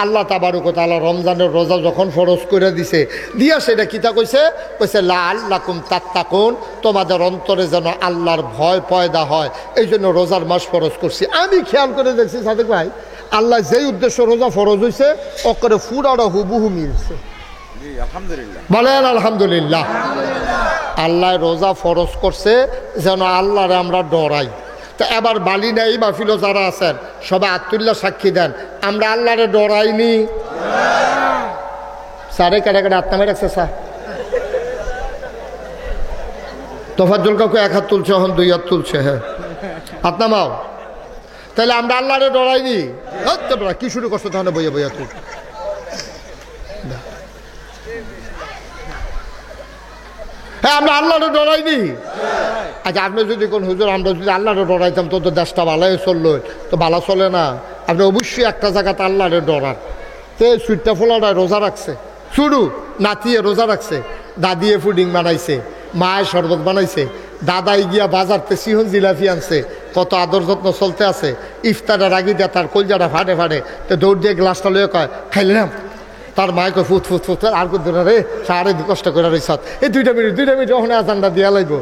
আল্লাহ তাবারক ওয়া তাআলা রমজানের রোজা যখন ফরজ করে দিছে দিয়া সেটা কিতা কইছে লাআল্লাকুম তাত্তাকুন, তোমাদের অন্তরে যেন আল্লাহর ভয় পয়দা হয়, এই জন্য রোজার মাস ফরজ করছি। আমি খেয়াল করে দেখছি সাদেক ভাই, আল্লাহ যেই উদ্দেশ্য রোজা ফরজ হয়েছে অকরে ফুরাটা হুবহু মিলছে। বলেন আলহামদুলিল্লাহ। আল্লাহ রোজা ফরজ করছে যেন আল্লাহরে আমরা ডরাই। তো এবার বালি নাই মাহফিলও যারা আছেন সবাই আত্মুল্লাহ সাক্ষী দেন, আমরা আল্লাহরে ডরাইনি। সারে কেটে কেটে আত্মা মেরে রাখছে স্যার। তোফাজ্জল কাকু এক হাত তুলছে, এখন দুই হাত তুলছে। হ্যাঁ হাত নামাও। তাহলে আমরা আল্লাহরে ডরাইনি। কি শুরু করছো তাহলে বইয়া বইয়া তুই? হ্যাঁ আমরা আল্লাহরে ডরাইনি। আচ্ছা আপনি যদি কোন হুজুর আমরা যদি আল্লাহরে ডরাইতাম তো দেশটা ভালোই চললো, তো ভালো চলে না। আপনি অবশ্যই একটা জায়গাতে আল্লাহরে ডরান। তো সুইটটা ফোলাটা রোজা রাখছে, শুরু নাতিয়ে রোজা রাখছে, দাদিয়ে ফুডিং বানাইছে, মায়ের শরবত বানাইছে, দাদাই গিয়া বাজারতে সিহন জিলাপি আনছে, কত আদর যত্ন চলতে আছে। ইফতারের আগে দিয়ে তার কলজাটা ফাটে ফাটে, তো দৌড় দিয়ে গ্লাসটা লয়ে কয় খাইলাম। তার মায় কয় ফুট ফুট ফুট আর কত রে সারে কষ্ট করে রইস, এই 2 মিনিট ওখানে আজানটা দিয়া লাগব।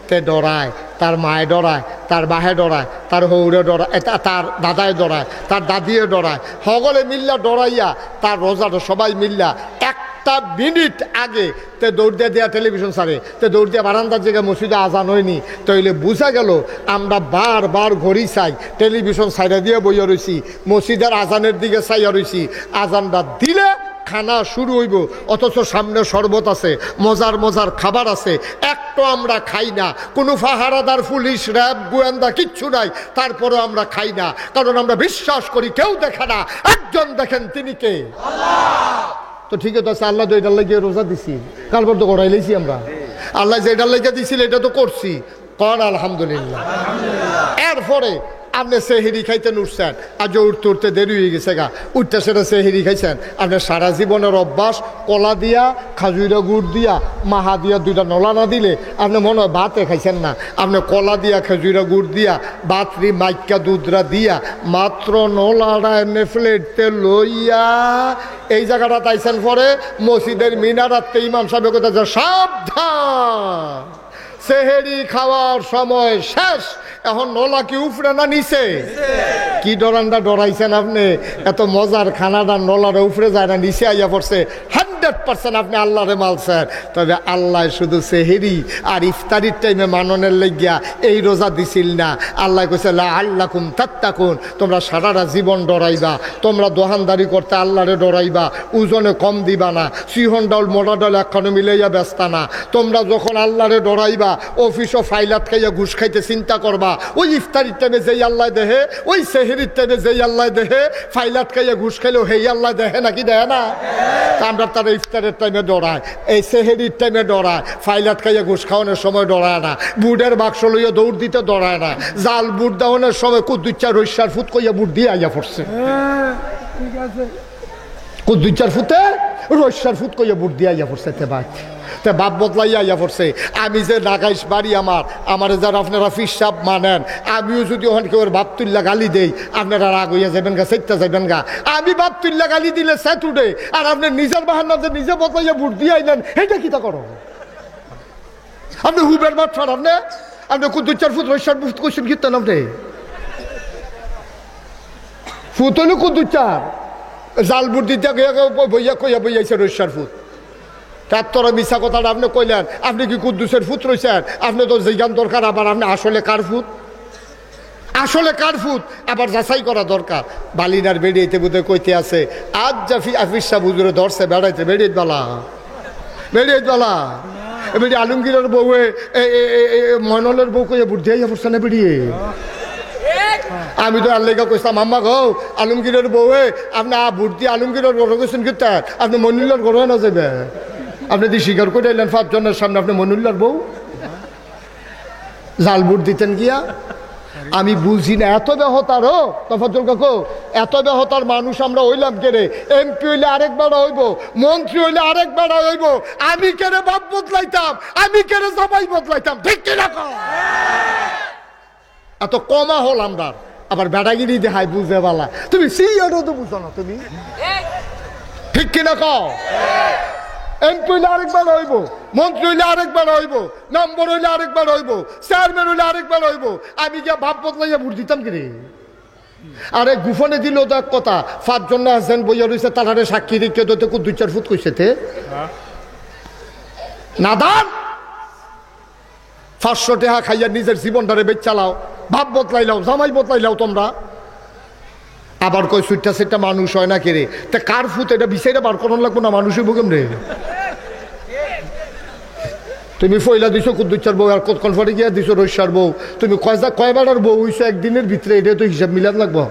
তে ডরায়, তার মায়ে ডরায়, তার বাহে ডরায়, তার হৌরে ডরায়, তার দাদায় ডরায়, তার দাদিয়ে ডরায়, সকলে মিল্লা ডরাইয়া তার রোজাটা সবাই মিল্লা একটা মিনিট আগে তে দৌড় দিয়ে দেওয়া টেলিভিশন সারে, তে দৌড় দিয়ে বারান্দার জায়গায় মসজিদে আজান হয়নি। তাইলে বোঝা গেল আমরা বারবার ঘড়ি চাই, টেলিভিশন সাইডে দিয়ে বইয়া রয়েছি, মসজিদের আজানের দিকে চাইয়া রয়েছি। আজানটা দিলে খানা শুরু হইব, অথচ সামনে শরবত আছে, মজার মজার খাবার আছে, একটু আমরা খাই না। কোনো পাহারাদার পুলিশ র্যাব গোয়েন্দা কিচ্ছু নাই, তারপরে আমরা খাই না, কারণ আমরা বিশ্বাস করি কেউ দেখে না, একজন দেখেন, তিনি কে? তো ঠিক আছে, আল্লাহ তো এটার লাগিয়ে রোজা দিছি, কালবার তো করাই লেছি আমরা। আল্লাহ যেটার লাগিয়ে দিছিল এটা তো করছি, কর আলহামদুলিল্লাহ। এরপরে আপনি সেহেরি খাইতেন উঠছেন, আজ উঠতে উঠতে দেরি হয়ে গেছে গা, উঠতে সেটা সেহেরি খাইছেন। আপনি সারা জীবনের অভ্যাস কলা দিয়া, খাজুরা গুড় দিয়া, মাহা দিয়া 2টা নলা না দিলে আপনি মনে হয় ভাতে খাইছেন না। আপনি কলা দিয়া, খেজুরা গুড় দিয়া, বাতরি মাইকা দুধরা দিয়া, মাত্র নলাটা এমনি প্লেটতে লইয়া এই জায়গাটা তাইছেন। পরে মসজিদের মিনারাতে ইমাম সাহেব কথা যে সাবধান, সেহেরি খাওয়ার সময় শেষ, এখন নলা কি উপরে না নিচে? কি ডরানটা ডরাইছেন আপনি? এত মজার খানাটা নলার উপরে যায় না, নিচে আইয়া পড়ছে। 100% আপনি আল্লাহরে মালছেন। তবে আল্লাহ শুধু সেহেরি আর ইফতারির টাইমে মাননের লাগিয়া এই রোজা দিছিল না। আল্লাহ কইছে লাআল্লাকুম তাত্তাকুন, তোমরা সারাটা জীবন ডরাইবা, তোমরা দোকানদারি করতে আল্লাহরে ডরাইবা, ওজনে কম দিবা না, সিহন ডাউল মোটা ডাউল একখানে মিলাইয়া ব্যস্তা না। তোমরা যখন আল্লাহরে ডরাইবা, অফিসও ফাইলাত খাইয়া ঘুষ খাইতে চিন্তা করবা, ওই ইফতারির টাইমে যেই আল্লাহ দেহে, ওই সেহেরির টাইমে যেই আল্লাহ দেহে, ফাইলাত খাইয়া ঘুষ খাইলেও হেই আল্লাহ দেহে নাকি দেহে না? আমরা তারা ইফতারের টাইমে ডরায়, এই সেহেরির টাইমে ডরায়, ফাইলাত খাইয়া ঘুষ খাওয়ানোর সময় ডরায় না, বুটের বাক্স লইয়া দৌড় দিতে ডরায় না, জাল বুট দেওয়ানোর সময় কুদ্দুচ্চা রইসার ফুট কইয়া বুট দিয়ে আইয়া পড়ছে। কুদ্দুচ্চার ফুটে রইসার ফুট কইয়া বুট দিয়ে আইয়া পড়ছে। তে বাপ বদলাইয়া আইয়া পড়ছে। আমি যে নাগাইশ বাড়ি আমার যারা আপনারা ফিসাব মানেন, আমিও যদি ওখানে কেউ বাপ তুল্লা গালি দেই, আপনারা রাগ হইয়া যাবেন গা, সেটা যাবেন গা। আমি বাপ তুল্লা গালি দিলে সেট উঠে, আর আপনি নিজের বাহার যে নিজে বদলাইয়া বুট দিয়ে আইলেন, এটা কি তা করো? আপনি হুবের মাঠ ফার, আপনি কুদ্দুচ্চার ফুট রইসার ফুট কোশ্চেন কীর্তন, আপনি ফুট হইল কুদ্দুচ্চার, জাল বুট দিতে বইয়া কইয়া বইয়াছে রইসার ফুট। তার তোরা মিশা কথাটা আপনি কইলেন, আপনি কি কুদ্দুসের ফুট রয়েছেন? আপনি তো জিজ্ঞান দরকার, আবার আপনি আসলে কার ফুট, আসলে কার ফুট আবার যাচাই করা দরকার। বালিনার বেড়িয়েতে বোধ কইতে আছে, আজ জাফি আফিসা বুজুরে ধরছে বেড়াইতে, বেড়িয়ে বেলা বেড়ি আলমগীরের বউয়ে ময়নলের বউ কইয়া বুদ্ধি আইয়া পড়ছে না বেড়িয়ে। আমি তো আল্লাহকে কইতাম, আম্মা গো আলমগীরের বউয়ে আপনি বুট দিয়ে আলমগীরের গড় গেছেন কিন্তু আপনি মনিল্লার গড় না যাবে, আপনি দিয়ে স্বীকার করে এলেন 5 জনের সামনে আপনি মনিল্লার বউ জাল বুট দিতেন গিয়া। আমি বুঝি না এত ব্যহতারও তফাজ্জল কাকু, এত ব্যহতার মানুষ আমরা হইলাম কেরে? এমপি হইলে আরেক বেড়া হইব, মন্ত্রী হইলে আরেক বেড়া হইব, আমি কেরে বাপ বদলাইতাম, আমি কেরে জামাই বদলাইতাম, ঠিক কিনা? এত কমা হল আমরা। আবার বেড়াগিরি দেখায় বুঝে বালা। তুমি সিইও তো বুঝো না তুমি, ঠিক কিনা কও? এমপি হইলে আরেকবার হইব, মন্ত্রী হইলে আরেকবার হইব, নম্বর হইলে আরেকবার হইব, চেয়ারম্যান হইলে আরেকবার হইব। আমি গিয়া ভাব বদলাইয়া ভোট দিতাম কি রে? আরে গুফনে দিল তো এক কথা, 5 জন আছেন বইয়া রয়েছে, তারারে সাক্ষী রেখে তো 2-4 ফুট কইছে তে নাদান 500 টাকা খাইয়া নিজের জীবনটারে বেচ চালাও, ভাব বদলাইলাও, জামাই বদলাইলাও তোমরা। আবার কই সুইটটা সেটা মানুষ হয় না কে রে? তা কার ফুট এটা বিচাইরা বার করানো লাগবো না? মানুষই বুকেম রে। তুমি ফইলা দিছো কুদ্দুচার বউ, আর কতক্ষণ পরে গিয়া দিছো রৈশার বউ। তুমি কয়বারের বউ হইছো একদিনের ভিতরে, এটা তো হিসাব মিলান লাগবো,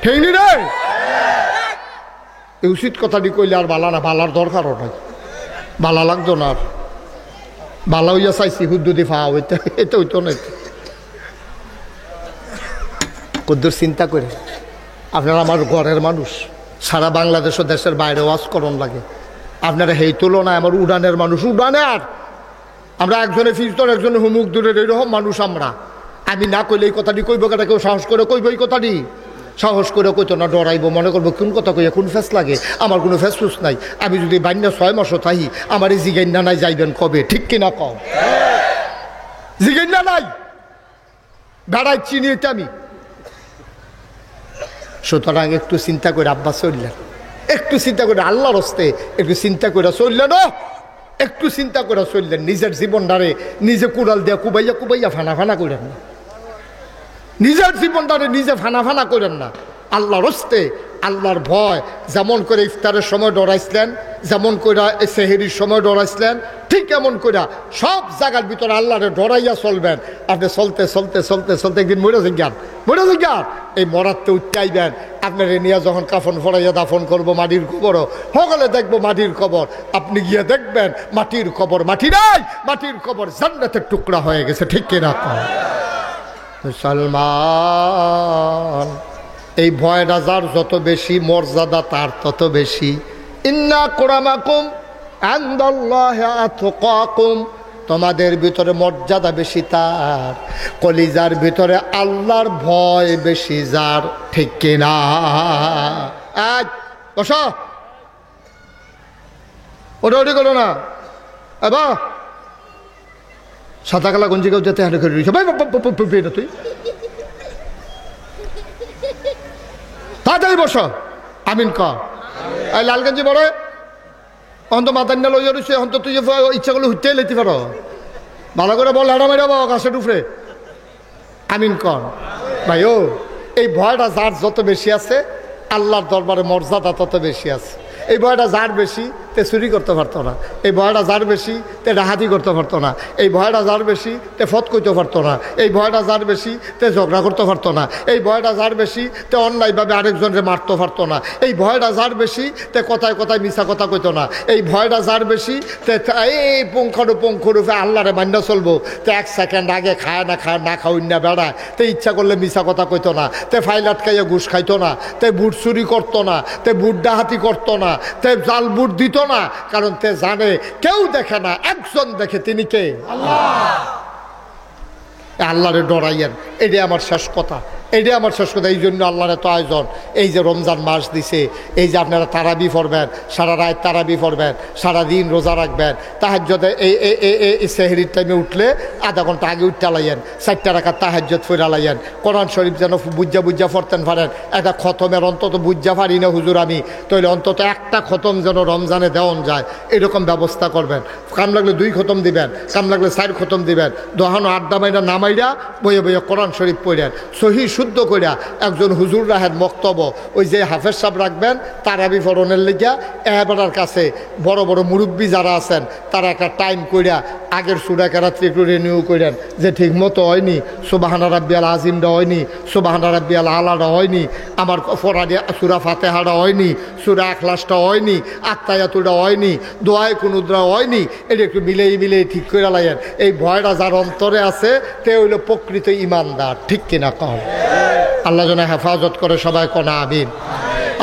ঠিক নি রে? এই উচিত কথাটি কইলে আর বালা না, বালার দরকারও নাই, বালা লাগতো না। আর বালা হইয়া চাইছি হুদ্দুদি ফা হইতে, এটা হইতো না। কদ্দুর চিন্তা করে আপনারা আমার ঘরের মানুষ, সারা বাংলাদেশ ও দেশের বাইরে ওয়াজ করন লাগে। আপনারা সেই তুলনায় আমার উড়ানের মানুষ, উড়ানে আর আমরা একজনে ফিরতর একজনে হুমুক দূরের, এইরকম মানুষ আমরা। আমি না কইলে এই কথাটি কইব কেটা? কেউ সাহস করে কইব এই কথাটি? সাহস করে কইতো না, ডরাইব, মনে করবো কোন কথা কইয়া কোন ফেস লাগে। আমার কোনো ফেস ফুস নাই। আমি যদি বান্যা 6 মাসও থাকি, আমার এই জিগাইন্না নাই যাইবেন কবে, ঠিক কিনা কও? জিগাইন্না নাই, বেড়াই চিনি এটা আমি। সুতরাং একটু চিন্তা করে আব্বা চললেন, একটু চিন্তা করে আল্লাহর হস্তে একটু চিন্তা করে চললেন, একটু চিন্তা করে চললেন। নিজের জীবনটারে নিজে কুড়াল দিয়া কুবাইয়া কুবাইয়া ফানা ফানা করেন না, নিজের জীবনটারে নিজে ফানা ফানা করেন না। আল্লাহর হস্তে আল্লাহর ভয়, যেমন করে ইফতারের সময় ডরাইছিলেন, যেমন করে সেহেরির সময় ডরাইছিলেন, ঠিক এমন করে সব জায়গার ভিতরে আল্লাহরে ডরাইয়া চলবেন। আপনি চলতে চলতে চলতে চলতে একদিন মরে যান, মরে যান। এই মরাতে উঠতে আইবেন, আপনার নিয়ে যখন কাফন ফড়াইয়া দাফন করবো মাটির কবরও, সকলে দেখবো মাটির কবর। আপনি গিয়ে দেখবেন মাটির কবর মাটি নাই, মাটির কবর জান্নাতের টুকরা হয়ে গেছে, ঠিক কিনা? মুসলমান, এই ভয়টা যার যত বেশি, মর্যাদা তার তত বেশি। ইন্না আকরামাকুম ইনদাল্লাহি আতকাকুম, তোমাদের ভিতরে মর্যাদা বেশি তার, কলিজার ভিতরে আল্লাহর ভয় বেশি যার, ঠিক কিনা? আজ বসো, ওটা ওটি করো না। এবার সাদা কালা গঞ্জি কেউ যেতে হাঁটে করে রয়েছে, ভাই তুই তাড়াতাড়ি বসো, আমিন ক। এই লাল গঞ্জি বড় অন্ত মাতান্না লইয়া রয়েছে, অন্ত তুই ইচ্ছা করলে হুটতে লেতে পারো, ভালো করে বল, হেঁড়া মেরা বাবা গাছের উপরে, আমিন কর। ভাই ও, এই ভয়টা যার যত বেশি আছে, আল্লাহর দরবারে মর্যাদা তত বেশি আছে। এই ভয়টা যার বেশি, তে চুরি করতে পারতো না। এই ভয়টা যার বেশি, তে ডাহাতি করতে পারতো না। এই ভয়টা যার বেশি, তে ফত করতে পারতো না। এই ভয়টা যার বেশি, তে ঝগড়া করতে পারতো না। এই ভয়টা যার বেশি, তে অন্যায়ভাবে আরেকজনকে মারতে পারতো না। এই ভয়টা যার বেশি, তে কথায় কথায় মিছা কথা কইতো না। এই ভয়টা যার বেশি, তে এই পুঙ্খানুপুঙ্খরূপে আল্লাহরে মান্য চলবো। তে 1 সেকেন্ড আগে খায় না খাওয়াই না বেড়ায়, তে ইচ্ছা করলে মিছা কথা কইতো না। তে ফাইল আটকাইয়া ঘুষ খাইতো না। তে বুট চুরি করতো না। তে বুট ডাহাতি করতো না। তে জাল বুট দিত না, কারণ তে জানে কেউ দেখে না, একজন দেখে, তিনি কে? আল্লাহ। আল্লাহরে ডরাইয়েন, এটাই আমার শেষ কথা, এটাই আমার শেষ কথা। এই জন্য আল্লাহর এত আয়োজন। এই যে রমজান মাস দিছে, এই যে আপনারা তারাবি পড়বেন, সারা রাত তারাবি পড়বেন, সারাদিন রোজা রাখবেন, তাহাজ্জুদে এই সেহরির টাইমে উঠলে আধা ঘন্টা আগে উঠতে লাইয়েন, 4টা রাকাত তাহাজ্জুদ পড়া লাইয়েন। কোরআন শরীফ যেন বুঝা পড়তেন পারেন। একটা খতমের অন্তত বুঝা পারি না হুজুর আমি, তাহলে অন্তত একটা খতম যেন রমজানে দেওয়ান যায়, এরকম ব্যবস্থা করবেন। কাম লাগলে 2 খতম দিবেন, কাম লাগলে 4 খতম দিবেন। দোহানো আড্ডা মাইরা নামাইরা বইয়ে বইয়ে কোরআন শরীফ পড়েন, সহি শুদ্ধ কইরা। একজন হুজুর রাহের বক্তব্য, ওই যে হাফেজ সাহেব রাখবেন তারাবি ফরনের লিগা, এবারের কাছে বড় বড় মুরব্বী যারা আছেন, তারা একটা টাইম কইরা আগের সূরা কেরাত একটু রিনিউ করেন, যে ঠিক মতো হয়নি, সুবহানা রাব্বিয়াল আজিমটা হয়নি, সুবহানা রাব্বিয়াল আলাটা হয়নি, আমার ফরাদি সূরা ফাতিহাটা হয়নি, সূরা ইখলাসটা হয়নি, আত্তায়াতুটা হয়নি, দোয়ায়ে কুনুতটা হয়নি, এটা একটু মিলেই ঠিক করে লাইয়েন। এই ভয়টা যার অন্তরে আছে, তে হইল প্রকৃত ইমানদার, ঠিক কিনা কম? আল্লাহ যেন হেফাজত করে, সবাই কোনা আমিন।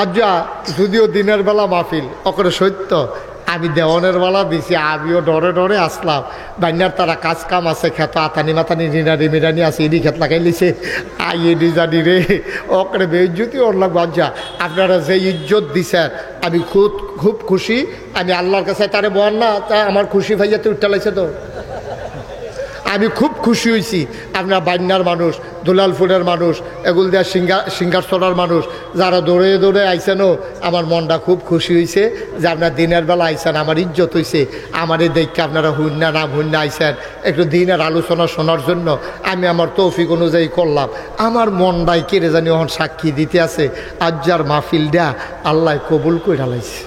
আজ্জা যদিও দিনের বেলা মাহফিল অকরে সত্য, আমি দেওয়ানের বেলা দিছি, আমিও ডরে ডরে আসলাম। বাইনার তারা কাজ কাম আছে, খেত আতানি মাতানি রিনারি মিরানি আছে, ইডি খেত লাগাই লিছে। আইডি জানি রে ওকে বেইজ্জতি ওরলাম বাঞ্চা। আপনারা যে ইজ্জত দিছেন আমি খুব খুব খুশি। আমি আল্লাহর কাছে তারে বল না, তা আমার খুশি ভাইয়াতে উঠতে লাগছে তো। আমি খুব খুশি হয়েছি। আপনার বাইনার মানুষ, দুলালপুরের মানুষ, এগুল দেওয়ার সিঙ্গারছড়ার মানুষ, যারা দৌড়ে দৌড়ে আইসেনও আমার মনটা খুব খুশি হয়েছে যে আপনার দিনের বেলা আইসেন। আমার ইজ্জত হয়েছে। আমার এই দেখকে আপনারা হুন্না না হুন্না আইসেন একটু দিনের আলোচনা শোনার জন্য। আমি আমার তৌফিক অনুযায়ী করলাম। আমার মনটাই কেড়ে জানি ওখান সাক্ষী দিতে আছে। আজ্জার মাহফিলটা আল্লাহ কবুল করে ঢালাইছে।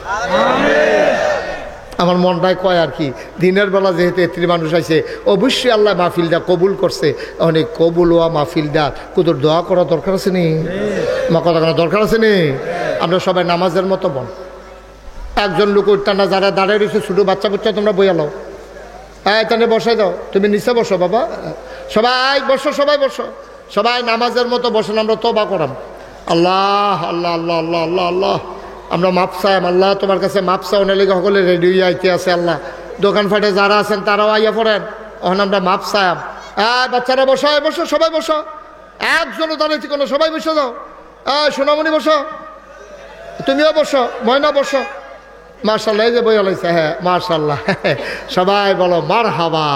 আমার মনটাই কয় আর কি, দিনের বেলা যেহেতু এত্রী মানুষ আছে, অবশ্যই আল্লাহ মাহফিলটা কবুল করছে। অনেক কবুল হওয়া মাহফিলটা কুদুর দোয়া করা দরকার আছে নি, মা কথা করা দরকার আছে নি। আমরা সবাই নামাজের মতো বল। একজন লোক উঠতানা যারা দাঁড়িয়ে রয়েছে, ছোটো বাচ্চা বাচ্চা তোমরা বইয়ালো, তাহলে বসাই দাও, তুমি নিচে বসো বাবা, সবাই বসো, সবাই বসো, সবাই নামাজের মতো বসেন। আমরা তওবা করাম। আল্লাহ আল্লাহ আল্লাহ আল্লাহ আল্লাহ আল্লাহ, আমরা মাপ চাইম। আল্লাহ তোমার কাছে মাপ চাও না লেগে সকলে রেডি হয়ে আইতে আছে। আল্লাহ দোকান ফাটে যারা আছেন তারাও আইয়া পড়েন, ওখানে আমরা মাপ চাইম। বাচ্চারা বসো, বসো, সবাই বসো, একজনও দাঁড়িয়েছি কোনো, সবাই বসে যাও। সোনামণি বসো, তুমিও বসো, ময়না বসো। মার্শাল্লাহ, এই যে বই লাইছে, হ্যাঁ মার্শাল্লাহ। সবাই বলো মারহাবা।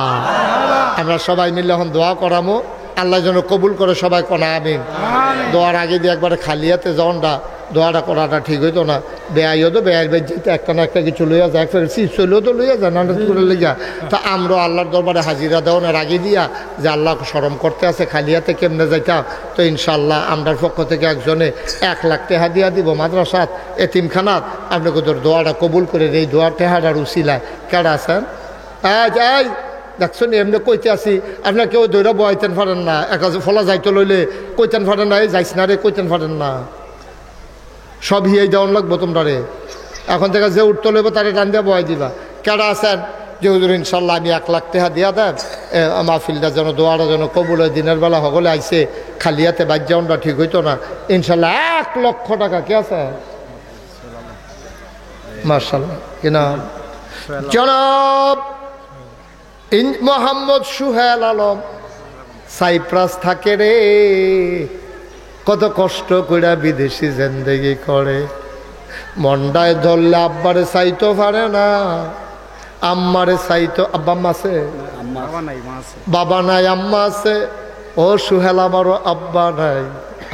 আমরা সবাই মিলে এখন দোয়া করামো, আল্লাহ যেন কবুল করে। সবাই কোনা আমিন। দোয়ার আগে দিয়ে একবারে খালিয়াতে জনটা দোয়াটা করাটা ঠিক হইতো না। বেআইও তো বেআইয়ের বেদ যেতে একটা না একটা কিছু লইয়া যায়, ফের চিজ চলেও তো লইয়া যায়, নানা করে লইয়া। তা আমরা আল্লাহর দরবারে হাজিরা দেওয়ার আগে দিয়া যে আল্লাহ শরম করতে আছে খালিয়াতে কেমনে যাইতাম। তো ইনশাল্লাহ আমরার পক্ষ থেকে একজনে 1 লাখ টাকা দিয়া দিব মাদ্রাসাত, এতিমখানাত। আপনাকে তোর দোয়াটা কবুল করে এই দোয়ার টেহাটার উসিলায় কেডা আছেন? যাই দেখছেন এমনি কইতে আসি, আপনার কেউ দৈরা বইতেন পারেন না, একা ফলা যাইতে লইলে কইতেন পারেন না, এই যাইস না রে কইতেন পারেন না। সব হিয়াই দেওয়ান লাগবো তোমরা রে। এখন থেকে যে উঠতে লইব তারে টান দিয়ে বয় দিবা। কেডা আছেন যে হুজুর ইনশাল্লাহ আমি 1 লাখ টাকা দিয়া দেন, মাহফিলটা যেন দোয়াটা যেন কবুল হয়। দিনের বেলা সকলে আইসে, খালিয়াতে বাদ যাওয়ানটা ঠিক হইতো না। ইনশাল্লাহ 1 লক্ষ টাকা। কে আছে? মার্শাল্লাহ, কি নাম? জনাব মোহাম্মদ সুহেল আলম, সাইপ্রাস থাকে রে। কত কষ্ট করে বিদেশি জিন্দেগি করে, মন্ডায় ধরলে আব্বারে চাইতো পারে না, আম্মারে চাইতো। আব্বা আম্মা আছে? বাবা নাই, আম্মা আছে। ও সুহেল, আমারও আব্বা নাই,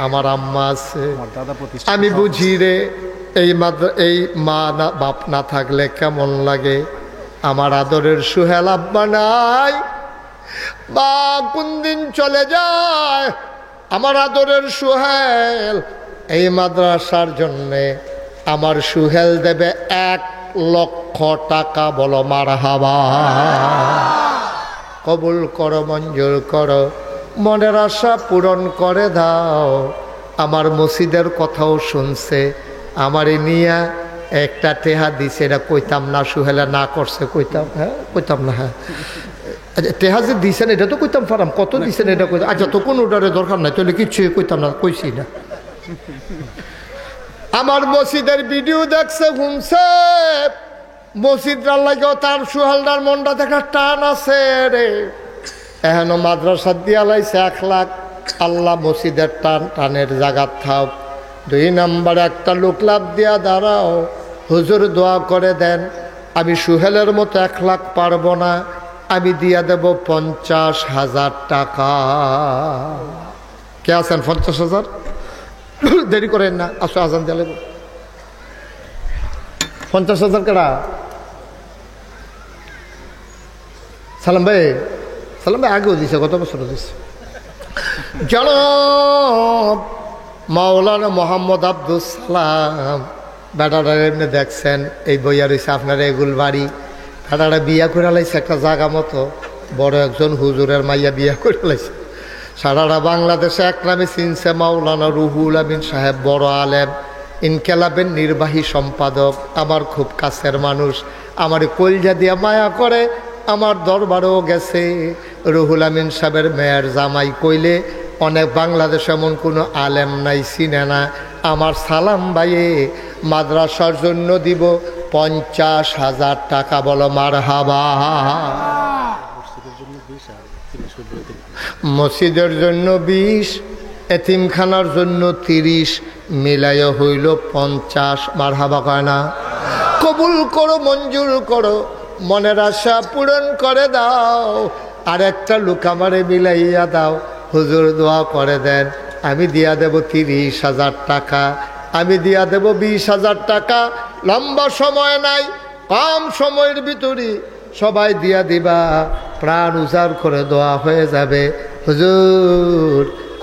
আমার আম্মা আছে। আমি বুঝি রে, এই মা না বাপ না থাকলে কেমন লাগে। আমার আদরের সুহেল আব্বা নাই, বা কোন দিন চলে যায়। আমার আদরের সুহেল এই মাদ্রাসার জন্যে আমার সুহেল দেবে 1 লক্ষ টাকা। বলো মারহাবা। কবুল করো, মঞ্জুর করো, মনের আশা পূরণ করে দাও। আমার মসজিদের কথাও শুনছে, আমারে নিয়া 1টা টেহা দিছে। এটা কইতাম না, সুহেলা না করছে কইতাম। হ্যাঁ কইতাম না। হ্যাঁ টেহা যে দিছেন এটা তো কইতাম পারাম, কত দিছেন এটা কইতাম। আচ্ছা তো কোনো ওটারে দরকার নাই, তাহলে কিচ্ছু কইতাম না, কইছি না। আমার মসজিদের ভিডিও দেখছে, শুনছে, মসজিদটার লাগেও তার সুহেলদার মনটা দেখা টান আছে রে। এখনো মাদ্রাসা দিয়া লাইছে 1 লাখ। আল্লাহ মসজিদের টানের জায়গা থাক। 2 নম্বরে একটা লোক লাভ দিয়া দাঁড়াও, হুজুর দোয়া করে দেন, আমি সুহেলের মতো 1 লাখ পারবো না, আমি দিয়া দেব 50,000 টাকা। কে আছেন? 50,000? দেরি করেন না, আসো আজান দিয়ে লেব। 50,000 কেডা? সালাম ভাই, সালাম ভাই আগেও দিছে, গত বছরও দিছে। জনাব মাওলানা মোহাম্মদ আব্দুল সালাম, বেটারা এমনি দেখছেন এই বইয়া রয়েছে আপনার এগুল বাড়ি। বেটারা বিয়া করে লাইছে একটা জায়গা মতো, বড় একজন হুজুরের মাইয়া বিয়া করে লাইছে। সারাটা বাংলাদেশে এক নামে চিনছে মাওলানা রুহুল আমিন সাহেব, বড় আলেম, ইনকেলাবের নির্বাহী সম্পাদক, আমার খুব কাছের মানুষ। আমার কলজা দিয়া মায়া করে, আমার দরবারেও গেছে। রুহুল আমিন সাহেবের মেয়ের জামাই কইলে অনেক বাংলাদেশে এমন কোনো আলেম নাই চিনে না। আমার সালাম ভাইয়ে মাদ্রাসার জন্য দিব 50,000 টাকা। বলো মারহাবা। মসজিদের জন্য 20, এতিমখানার জন্য 30, মিলাইয়া হইল 50। মারহাবা কয় না? কবুল করো, মঞ্জুর করো, মনের আশা পূরণ করে দাও। আর একটা লোক আমারে মিলাইয়া দাও। হুজুর দোয়া করে দেন, আমি দিয়া দেব 30,000 টাকা, আমি দিয়া দেব 20,000 টাকা। লম্বা সময় নাই, কম সময়ের ভিতরে সবাই দিয়া দিবা। প্রাণ উজাড় করে দোয়া হয়ে যাবে। হুজুর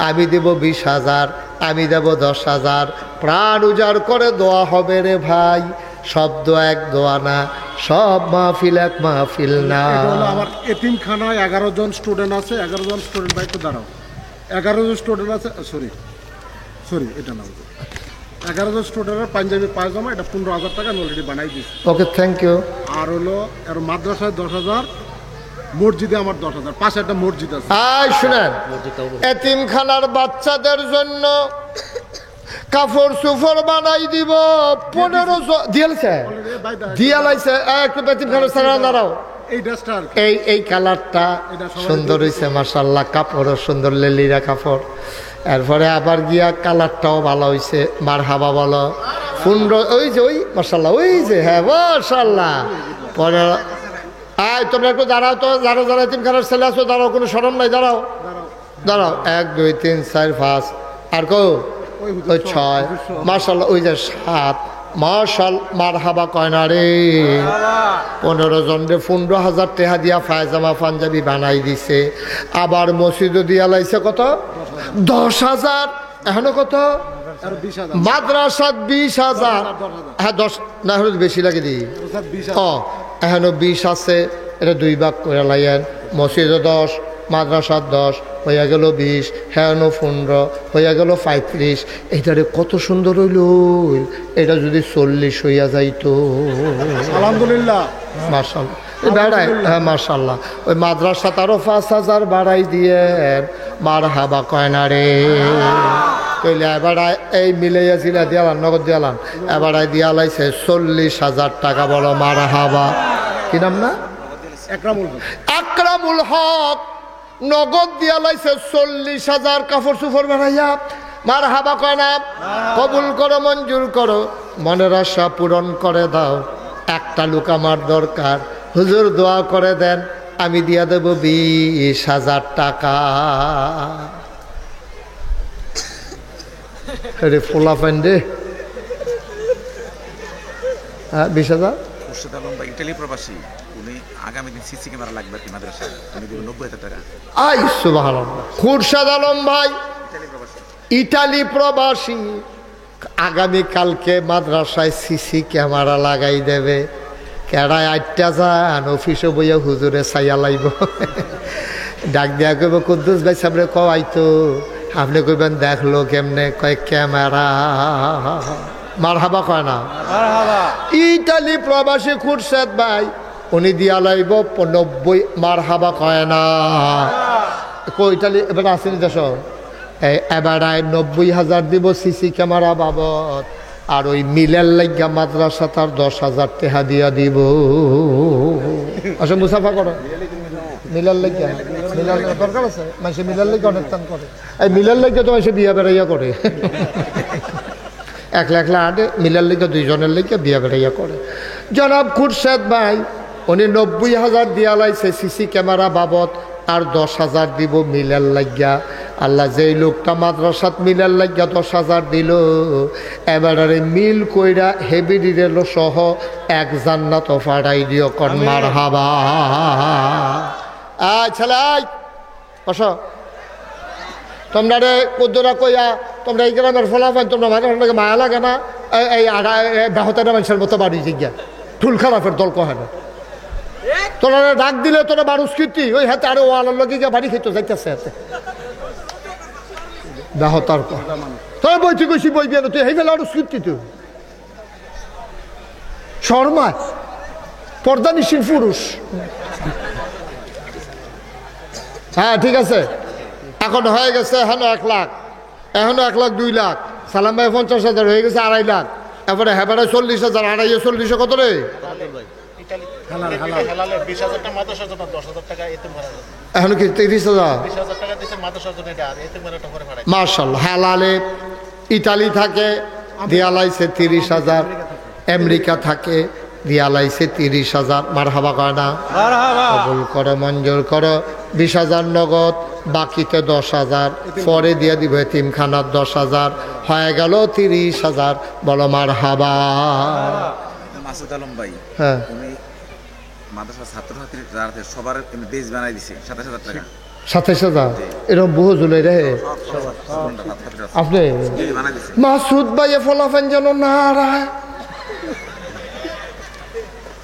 আমি দেব 20,000, আমি দেব 10,000। প্রাণ উজাড় করে দোয়া হবে রে ভাই। সব দোয়া এক দোয়া না, সব মাহফিল এক মাহফিল না। আমার এতিমখানায় 11 জন স্টুডেন্ট আছে। 11 জন স্টুডেন্ট ভাই, একটু দাঁড়াও। 11 জন স্টুডেন্ট আছে, সরি এটা না, 11 জন স্টুডেন্টের পাঞ্জাবি পায়জামা, এটা 15,000 টাকা আমি অলরেডি বানাই দিয়েছি। ওকে, থ্যাংক ইউ। আর হলো আর মাদ্রাসায় 10,000, মসজিদে আমার 10,000, পাশে একটা মসজিদ আছে। শুনেন, এতিমখানার বাচ্চাদের জন্য কাপড় সুফর বানাই দিব 1500 দিয়েছে, দিয়ালাইছে। একটু এতিমখানার সারা দাঁড়াও। এই ড্রেসটা এই কালারটা সুন্দর হয়েছে মাশাআল্লাহ। কাপড়ও সুন্দর, লেলিরা কাপড়। এরপরে আবার গিয়া কালারটাও ভালো হয়েছে। মারহাবা বলো। ওই যে ওই মাশাআল্লাহ, ওই যে হ্যাঁ মাশাআল্লাহ। পরে তোমরা একটু দাঁড়াও তো, যারা যারা এতিমখানার ছেলে আছো দাঁড়াও, কোনো শরম নাই, দাঁড়াও দাঁড়াও। 1 2 3 4 5 আর কো ওই 6 মাশাআল্লাহ, ওই যে 7 মাশাআল্লাহ। মারহাবা কয় না রে? 15 জনরে 15,000 টাকা দিয়া পায়জামা পাঞ্জাবি বানাই দিছে। আবার মসজিদও দিয়া লাইছে কত? 10,000। এখনো কত? মাদ্রাসাত 20,000। হ্যাঁ 10 না হলে বেশি লাগে দি। এখনো 20 আছে, এটা 2 ভাগ করে লাইয়েন। মসজিদে 10, মাদ্রাসার 10, হইয়া গেল 20, হ্যাঁ 15, হইয়া গেল 35। এইটারে কত সুন্দর হইল। এটা যদি 40 হইয়া যাইতো, আলহামদুলিল্লাহ মাশাআল্লাহ। বেড়ায় হ্যাঁ মাশাআল্লাহ। ওই মাদ্রাসা তারও 5,000 বাড়াই দিয়ে। মারহাবা কয় না রে? কইলে এবার এই মিলাইয়াছিল দিয়ালাম, নগদ দিয়ালাম। এবার দিয়ালাইছে 40,000 টাকা। বলো মারহাবা। কি নাম না? আকরামুল হক। নগদ দিয়ালাইছে 40,000 কাপড় সুফর বানাইয়া। মারহাবা কয় না? কবুল করো, মঞ্জুর করো, মনের আশা পূরণ করে দাও। একটা লোক আমার দরকার, হুজুর দোয়া করে দেন, আমি দিয়া দেব 20,000 টাকা। আরে ফোলা ফাইন রে। হ্যাঁ 20,000। খুরশেদ আলম ভাই ইটালি প্রবাসী, উনি আগামী দিন সিসি ক্যামেরা লাগবে কি মাদ্রাসায়, উনি দেবেন 90,000 টাকা। আই সুবহানাল্লাহ। খুরশেদ আলম ভাই ইটালি প্রবাসী, আগামীকালকে মাদ্রাসায় সিসি ক্যামেরা লাগাই দেবে। কেডায় 8টা যান অফিসে বইয়া হুজুরে ছাইয়া লাইব। ডাক দিয়া কইব কুদ্দুস ভাই সামনে কওয়াইতো, আপনি কইবেন দেখলো কেমনে, কয় ক্যামেরা। মারহাবা কয় না? ইটালি প্রবাসী খুরশেদ ভাই, উনি দিয়া লাইব 90। মারহাবা কয় না? ইটালি এবার আসেনি দেশ, এবার 90,000 দিব সিসি ক্যামেরা বাবদ। আর ওই মিলের লাগিয়া মাদ্রাসা তার 10,000 টাকা দিয়া দিব। আচ্ছা মুসাফা করো মিলার লাগিয়া। মিলার দরকার আছে, মানুষে মিলার লাগিয়া অনেক টান করে। এই মিলার লাগিয়া তো মানুষে বিয়া বেড়াইয়া করে। একলা একলা আটে, মিলার লাগিয়া 2 জনের লাগিয়া বিয়া বেড়াইয়া করে। জনাব খুরশেদ ভাই উনি 90,000 দিয়া লাইছে সিসি ক্যামেরা বাবদ। আর 10,000 দিব মিলার লাগিয়া। আল্লাহ যেই লোকটা মাদ্রাসাত মিলার লাগিয়া 10,000 দিল, এবারে মিল কইরা হেভি ডিরেল সহ 1 জান্নাত ফাড়াই দিও। কন মারহাবা। ছেলে বস। তোমরা রে কুদ্দুরা কইয়া তোমরা এই গ্রামের ফলাফল তোমরা মাদ্রাসাটাকে মায়া লাগে না? এই ব্যাহতারা মানুষের মতো বাড়ি জিজ্ঞা ঠুল খারাপের দল কহে না। তোরা ডাক দিলে তোরা মানুষ কীর্তি ওই হাতে আরো আলোর লগে গিয়ে বাড়ি খেতে যাইতেছে হাতে ব্যাহতার তোরা বইতে কইছি বই বিয়ে তুই হেই ফেলে মানুষ কীর্তি তুই শর্মায় পর্দানিশীল পুরুষ। হ্যাঁ ঠিক আছে, এখন হয়ে গেছে এখনো 1 লাখ, এখনো 1 লাখ 2 লাখ। সালাম ভাই 50,000 হয়ে গেছে 2.5 লাখ। এবারে হেবারে 40,000 আড়াইয়ে 40 কত রে হালালে 20,000 টাকা মাদ্রাসার জন্য 10,000 টাকা এতিমখানা এখন কি 30,000 20,000 টাকা দিয়েছে মাদ্রাসার জন্য এটা আর এতিমখানাটা করে ভাড়া মাশাআল্লাহ হালালে ইতালি থাকে দিয়ালাইছে 30,000 আমেরিকা থাকে দিয়ালাইছে 30,000 মারহাবা কয় না কবুল করো মঞ্জুর করো 20,000 নগদ বাকিতে 10,000 পরে দিয়ে দিব এতিমখানার 10,000 হয়ে গেল 30,000 বলো মারহাবা মাসুদ আলম ভাই হ্যাঁ উনি মাদ্রাসার ছাত্রছাত্রী যারা আছে সবার এমনি বেজ বানাই দিছে 27,000 টাকা 27,000 এরকম বহু জুলে রে আপনি বানাই দিছে মাসুদ ভাই ফলাফান যেন না রায়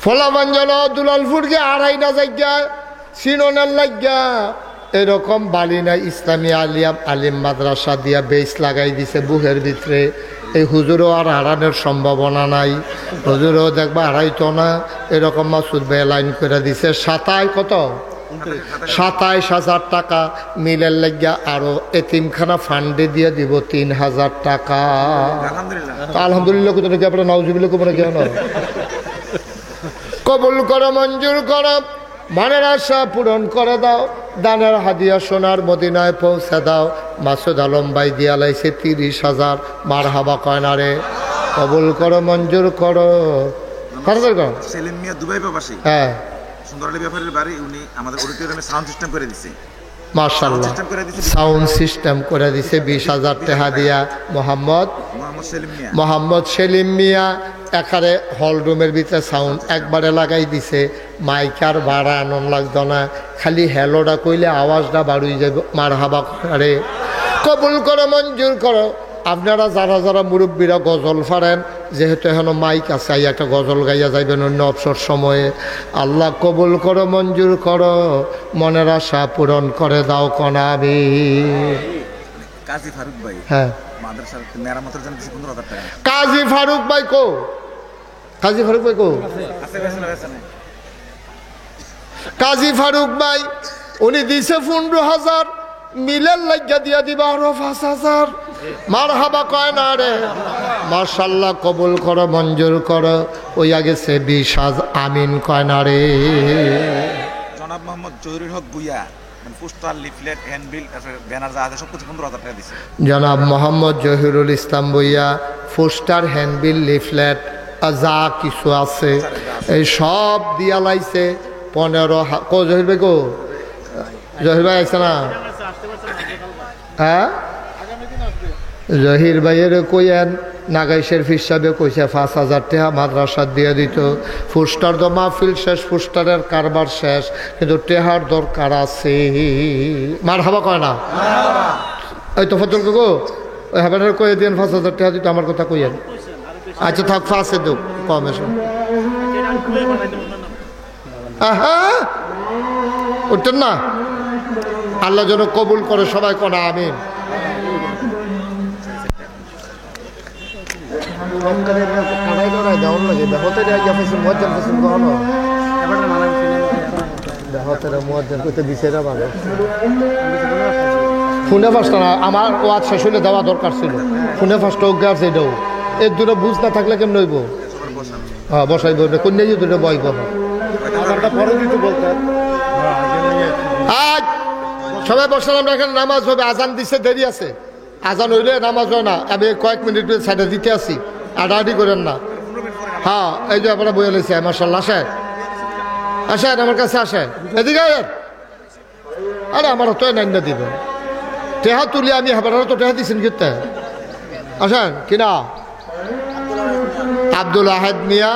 ফলাফান যেন দুলালপুরকে আড়াই না জায়গা সিনোনার লাগিয়া এরকম বালিনা ইসলামী আলিম মাদ্রাসা দিয়া বেস লাগাই দিছে বুহের ভিতরে এই হুজুরও আর হারানোর সম্ভাবনা নাই হুজুরও দেখবা হারাইতো না এরকম মাসুদ ভাই লাইন করে দিছে 27,000 টাকা মিলের লাগিয়া আরো এতিমখানা ফান্ডে দিয়ে দিব 3,000 টাকা আলহামদুলিল্লাহ কোথাও নাকি আপনার নাউজুবিল্লাহ কোমরে কেন কবুল করো মঞ্জুর করো মনের আশা পূরণ করে দাও দানের হাদিয়া সোনার মদিনায় পৌঁছে দাও মাসুদ আলম ভাই দিয়া লাইছে 30,000 মারহাবা কয় না রে কবুল করো মঞ্জুর করো সেলিম মিয়া দুবাই প্রবাসী হ্যাঁ সুন্দর আলী ব্যাপারীর বাড়ি উনি আমাদের অডিটোরিয়ামে সাউন্ড সিস্টেম করে দিছে মাশাআল্লাহ সাউন্ড সিস্টেম করে দিছে 20,000 টাকা দিয়া মোহাম্মদ সেলিম মিয়া একারে হল রুমের ভিতরে সাউন্ড একবারে লাগাই দিছে মাইকার ভাড়া আনন লাগতো না খালি হ্যালোটা কইলে আওয়াজটা বাড়ুই যাবে মারহাবা করে কবুল করো মঞ্জুর করো আপনারা যারা যারা মুরব্বীরা গজল ফারেন যেহেতু এখন মাইক আছে একটা গজল গাইয়া যাইবেন অন্য অবসর সময়ে আল্লাহ কবুল করো মঞ্জুর করো মনের আশা পূরণ করে দাও কনাবি কাজী ফারুক ভাই হ্যাঁ মাদ্রাসার মেরামতের জন্য 15,000 টাকা কাজী ফারুক ভাই কো কাজী ফারুক ভাই কো কাজী ফারুক ভাই উনি দিছে 15,000 মিলের লাগিয়া দিয়া দিবা আরো 5,000 মারহাবা কয় না রে মাশাআল্লাহ কবুল করো মঞ্জুর করো ওই আগে সে 20,000 আমিন কয় না রে জনাব মোহাম্মদ জহিরুল হক বুইয়া পোস্টার লিফলেট হ্যান্ডবিল ব্যানার যা আছে সব কিছু 15,000 টাকা দিছে জনাব মোহাম্মদ জহিরুল ইসলাম বুইয়া পোস্টার হ্যান্ডবিল লিফলেট যা কিছু আছে এই সব দিয়া লাইছে 15,000 কো জহির ভাই কো জহির ভাই আছে না হ্যাঁ জহির ভাইয়ের কইয়েন নাগাইশের হিসাবে কইছে 5,000 টাকা মাদ্রাসা দিয়ে দিত পোস্টার তো মাহফিল শেষ পোস্টারের কারবার শেষ কিন্তু টেহার দরকার আছে মারহাবা কয় না ওই তো ফজল গো ওই হাবানের কয়ে দিন 5,000 টাকা দিত আমার কথা কইয়েন আচ্ছা থাক ফাঁসে দেব কমে হ্যাঁ উঠতেন না আল্লাহ যেন কবুল করে সবাই কোনা আমিন ফোনে ফার্স্টটা না আমার ওয়াজ শেষ হলে দেওয়া দরকার ছিল ফোনে ফার্স্ট অজ্ঞাস এটাও এর দুটো বুঝ না থাকলে কেমন হইব হ্যাঁ বসাইব কন্যা দুটো বইব আজ সবাই বসলাম এখানে নামাজ হবে আজান দিচ্ছে দেরি আছে আজান হইলে নামাজ হয় না আমি কয়েক মিনিট সাইডে দিতে আসি আডাআডি করেন না হ্যাঁ এই যে আপনারা বইয়া লেছে মাশাআল্লাহ আসেন আসেন আমার কাছে আসেন এদিকে আরে আমার তো নাই না দিবেন টেহা তুলি আমি হেবারও তো টেহা দিচ্ছেন কিন্তু আসেন কিনা আব্দুল আহাদ মিয়া